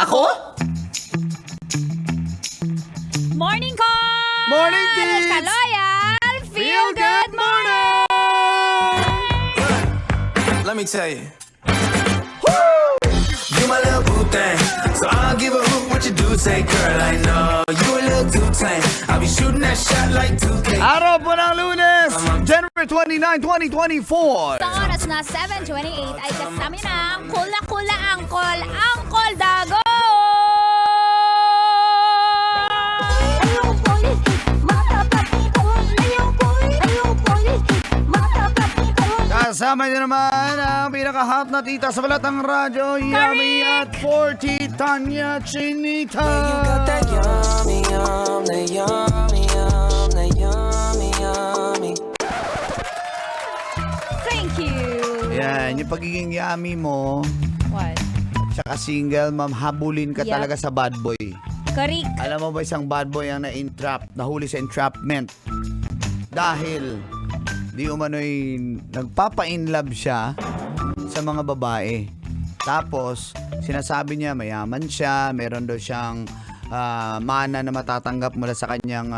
Ako? Morning call! Morning, Tits! Kaloyal! Feel good morning! Let me tell you. You my little boo thing, so I'll give a hoot what you do say, girl. I know you a little too tame. I'll be shooting that shot like 2K. Araw po ng Lunes, January 29, 2024. Sa oras na 7:28 ay kasama ng kula-kula Angkol Dago! Kasama niyo naman ang pinaka-hot na tita sa balat ng radyo, Yummy at 40, Tanya Chinita. You got that yummy, yum, that yummy, yum, that yummy, yummy. Thank you! Yan, yung pagiging yummy mo, What? tsaka single, ma'am, habulin ka Yup. talaga sa bad boy. Karik! Alam mo ba isang bad boy ang nahuli sa entrapment? Dahil di umano'y nagpapa-inlove siya sa mga babae. Tapos, sinasabi niya mayaman siya, meron daw siyang mana na matatanggap mula sa kanyang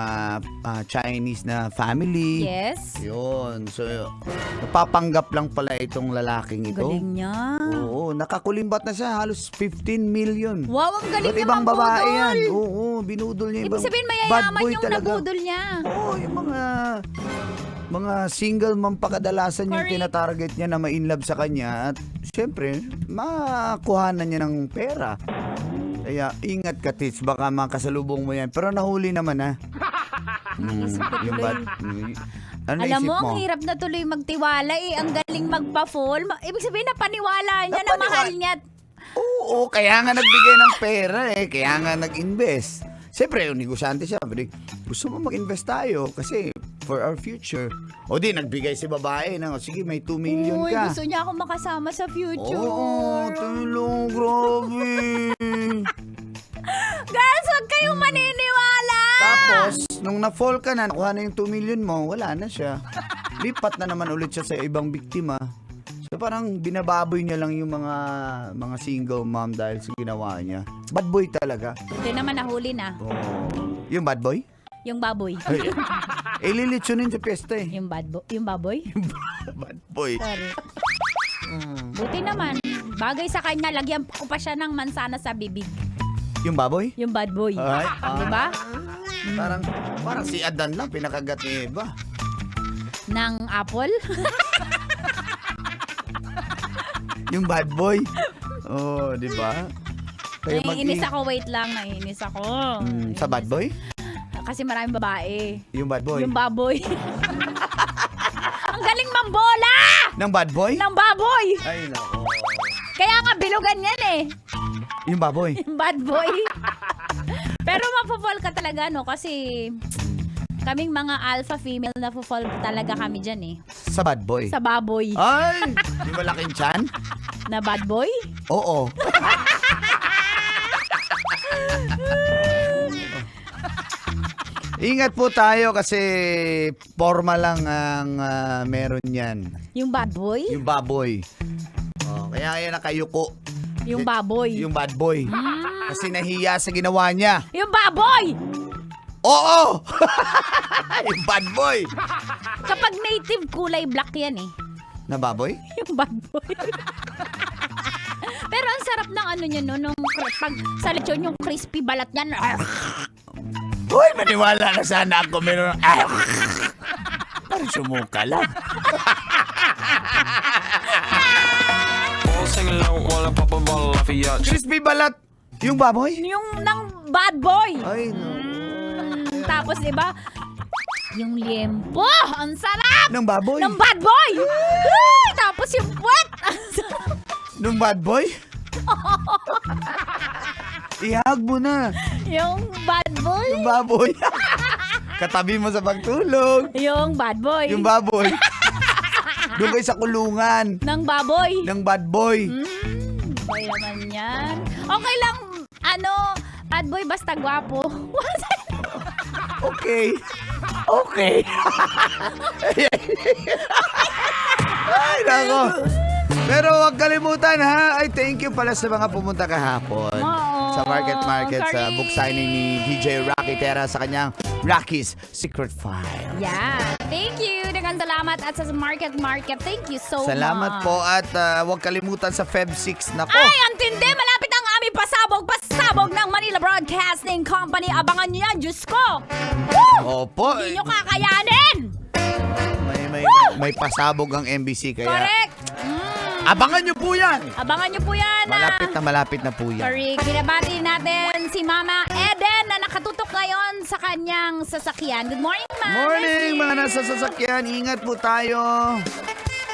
Chinese na family. Yes? Yun. So, napapanggap lang pala itong lalaking ito. Galing niya. Oo, nakakulimbat na siya. Halos 15 million. Wow, ang galing Ba't niya ibang babae mabudol. yan? Oo, binudol niya ibang Ibig sabihin bad mayayaman boy yung talaga. nabudol niya. Oo, yung mga single mom pa kadalasan yung Correct. tinatarget niya na ma-inlove sa kanya. At syempre, makuhanan niya ng pera. Kaya ingat ka, Tits. Baka makasalubong mo yan. Pero nahuli naman, ha? Yung bad... Ano Alam naisip mo, ang hirap na tuloy magtiwala eh. Ang galing magpa-fall. Ibig sabihin na paniwala niya na mahal niya. Oo, kaya nga nagbigay ng pera eh. Kaya nga nag-invest. Siyempre, yung negosyante siya. Gusto mo mag-invest tayo kasi for our future. O di, nagbigay si babae na, sige, may 2 million Uy, ka. gusto niya ako makasama sa future. Oo, tulong, grabe. Girls, huwag kayong maniniwala! Tapos, nung na-fall ka na, nakuha na yung 2 million mo, wala na siya. Lipat na naman ulit siya sa ibang biktima. So parang binababoy niya lang yung mga single mom dahil sa ginawa niya. Bad boy talaga. Hindi naman nahuli na. Oh. Yung bad boy? Yung baboy. Ililitsunin sa piyesta eh. Yung baboy? Bad boy. Sorry. Buti naman. Bagay sa kanya, lagyan ko pa siya ng mansana sa bibig. Yung baboy? Yung bad boy. Ay, Diba? Parang si Adan lang, pinakagat ni Eva. Ng apple? Yung bad boy. Oh, di ba? Kaya Naiinis ako, wait lang. Naiinis ako. Sa bad boy? Kasi maraming babae. Yung bad boy? Yung baboy. Ang galing mambola! Ng bad boy? Ng baboy! Ay, nako. Kaya nga bilugan yan eh. Yung baboy? Yung bad boy. Pero mapapall ka talaga, no? Kasi kaming mga alpha female na fall talaga kami dyan eh. Sa bad boy? Sa baboy. Ay! Yung malaking chan? Na bad boy? Oo. Ingat po tayo kasi forma lang ang meron yan. Yung bad boy? Yung baboy. Oh, kaya yan nakayuko. Yung baboy. Yung bad boy. Kasi nahiya sa ginawa niya. Yung baboy! Oo! Yung bad boy. Kapag native, kulay black yan eh. Na baboy? Yung bad boy. Pero ang sarap ng ano niya no, nung pag sa lechon yung crispy balat niyan. Uy, maniwala na sana ako meron. Parang sumuka lang. All sing along while I pop a bottle off of your Crispy balat. Yung baboy? Yung ng bad boy. Ay, no. Tapos diba, yung liempo, ang sarap! Ng baboy? Ng bad boy! Ay, tapos yung puwet! Nung bad boy? Ihag mo na. Yung bad boy? Yung baboy. Katabi mo sa pagtulog. Yung bad boy. Yung baboy. Doon kayo sa kulungan. Ng baboy. Ng bad boy. Boy naman yan. Okay lang, bad boy basta gwapo. Okay. Okay. Ay, nako. Pero huwag kalimutan ha. Ay, thank you pala sa mga pumunta kahapon. Oo. Sa Market sa Correct. book signing ni DJ Rocky Terra sa kanyang Rocky's Secret Files. Yeah. Thank you. Daghang salamat at sa Market. Thank you so much. Salamat po at huwag kalimutan sa Feb 6 na po. Ay, ang tindi! Malapit ang aming pasabog ng Manila Broadcasting Company. Abangan niyo yan, Diyos ko! Woo! Opo. Hindi nyo kakayanin! May pasabog ang MBC kaya Correct! abangan nyo po yan. Abangan nyo po yan. Malapit na po yan. Correct. Binabati natin si Mama Eden na nakatutok ngayon sa kanyang sasakyan. Good morning, Mama. Morning mga nasa sasakyan. Ingat po tayo.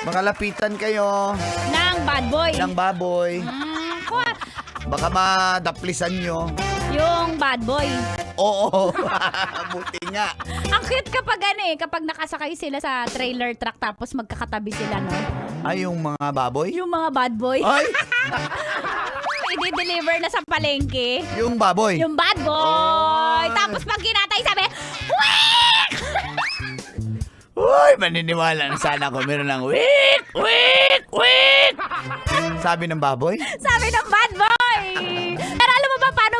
Makalapitan kayo Ng bad boy. ng baboy. Kuha. Baka madaplisan nyo. Yung bad boy. Oo. Buti nga. Ang cute kapag nakasakay sila sa trailer truck tapos magkakatabi sila, no? Ay, yung mga baboy? Yung mga bad boy. Ay, I-deliver na sa palengke. yung baboy. Yung bad boy. Oh. Tapos pag kinatay, sabi, Wick! Uy, maniniwala na sana ako. Meron lang, wik, wik, wik. Sabi ng baboy? Sabi ng bad boy. Pero alam mo ba paano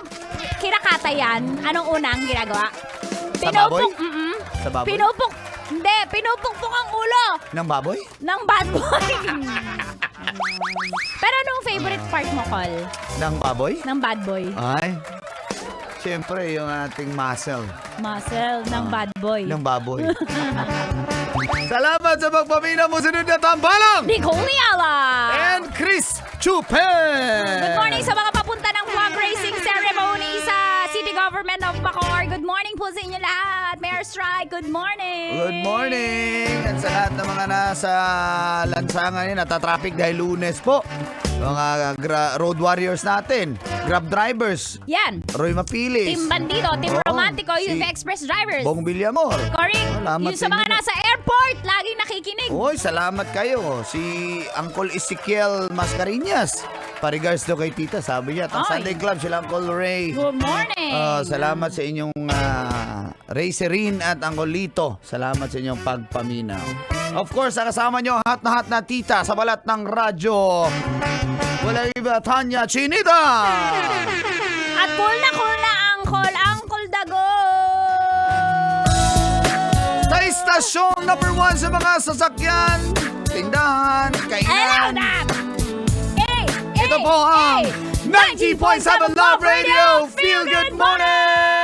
kinakatay yan? Anong unang ginagawa? Sa baboy? Mm-mm. Sa baboy? Pinupukpok ang ulo Ng baboy? ng bad boy. Pero anong favorite part mo, Col? Ng baboy? Ng bad boy? Ay, siyempre yung ating muscle Muscle ng bad boy. ng baboy. Salamat sa pagpamina mo. Sunod na tambalang! Nicole Niala! And Chris Chupen! Good morning sa mga papunta ng flag racing ceremony sa City Government of Bacoor. Good morning po sa inyo lahat. Mayor Strike, good morning. Good morning! At sa lahat ng mga nasa lansangan yun, natatraffic dahil Lunes po. Mga road warriors natin, Grab drivers, Yan. Roy Mapilis, Team Bandido, Team Oo, Romantico, si Youth Express Drivers. Bong Villamor. Correct. Salamat Yung sa sa mga inyo. nasa airport, laging nakikinig. Uy, salamat kayo. Si Uncle Ezekiel Mascarinas. Parigards daw kay tita, sabi niya. Ang Ay. Sunday Club, sila Uncle Ray. Good morning. Salamat sa inyong Racerin at Uncle Lito. Salamat sa inyong pagpaminaw. Of course, kasama nyo ang hot na tita sa balat ng radyo. Wala iba, Tanya Chinita. At cool na Uncle Dago. Sa istasyon number 1 sa mga sasakyan, tindahan, Hello, kainan. Dad. Ito po ang 90.7 Love Radio. Feel good morning!